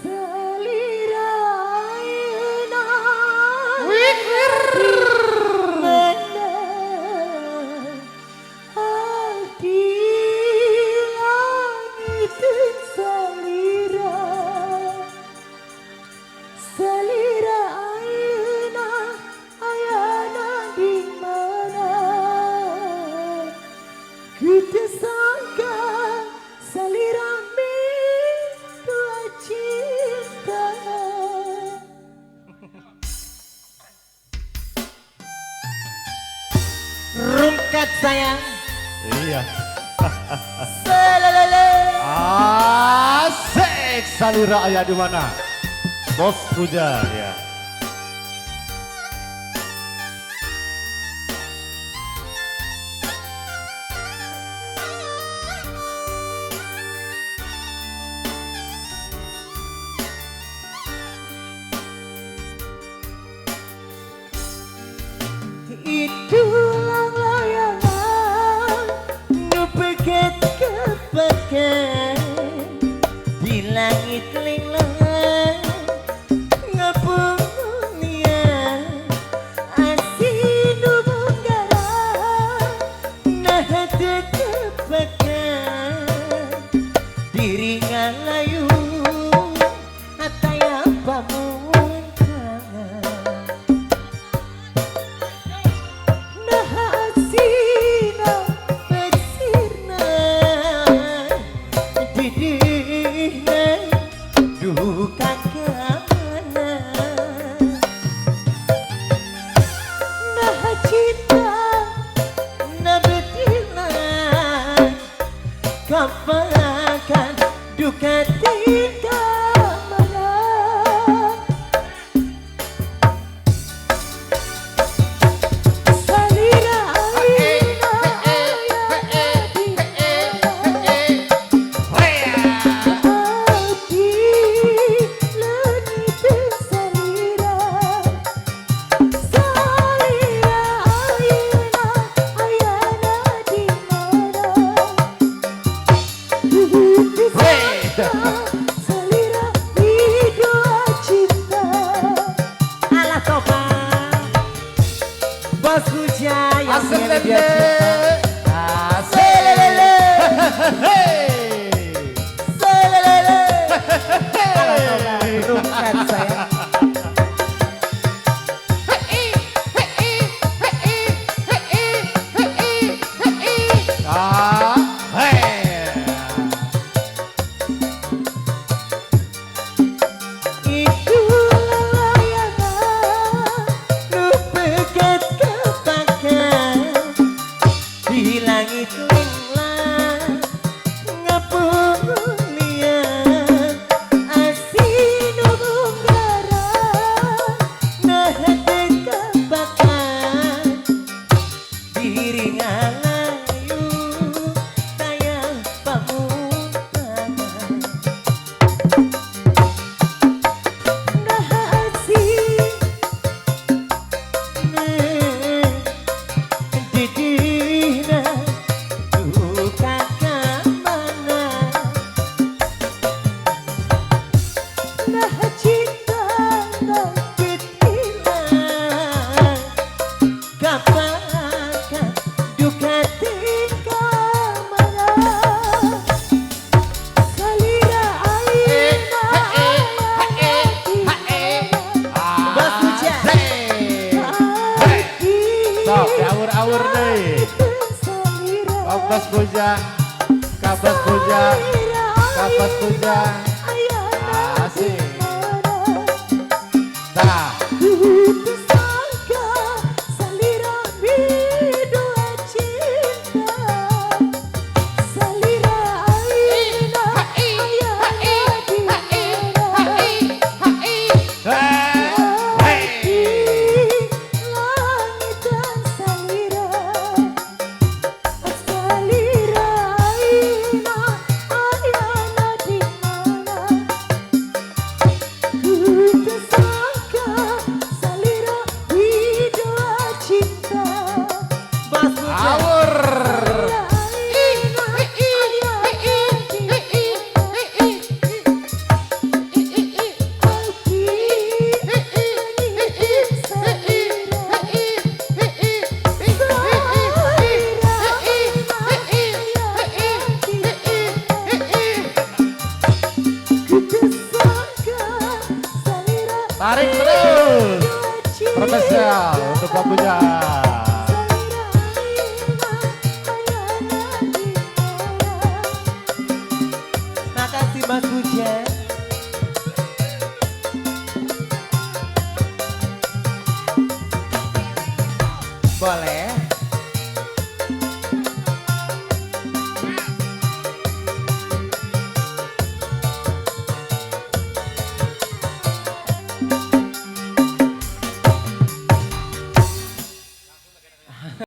Selira ayeuna Wikir. mana hati langit selira selira ayeuna ayana di mana kita sangka selira dua cinta. Rungkat sayang. Iya. Selelele. Asik. Salira ayah di mana? Bos Puja ya. Itulah layangan ngepegat kepegat di langit linglang ngepungia asin hubung garang nah hati kepegat diri ngalayu ataya pamun kangen. Asina bersirna didihna duka kana nah cinta nah betina kapakan duka tinggal mana. Selira hidup cinta. Alah toba Bos Puja yang Asik punya dia Dende. cinta. Asik. Selelele. Hey. Selelele. Alah toba rungkat saya. Ah, hey. Itulah layangan nu pegat kepakan di langit linglang ngapunian asin hubung garang nah hati kepakan diri ngalayu tayang pamuntangan. Nah asih didihna duka kamana nah cinta nah betina kapakan duka tinggal mana. Selira ayeuna Bos Puja. Sok, diawur-awur deh. Kabas Puja. Kabas Puja. Kabas Puja. Asik. Nah, Selira Tarik terus. Spesial untuk Pak Bujang.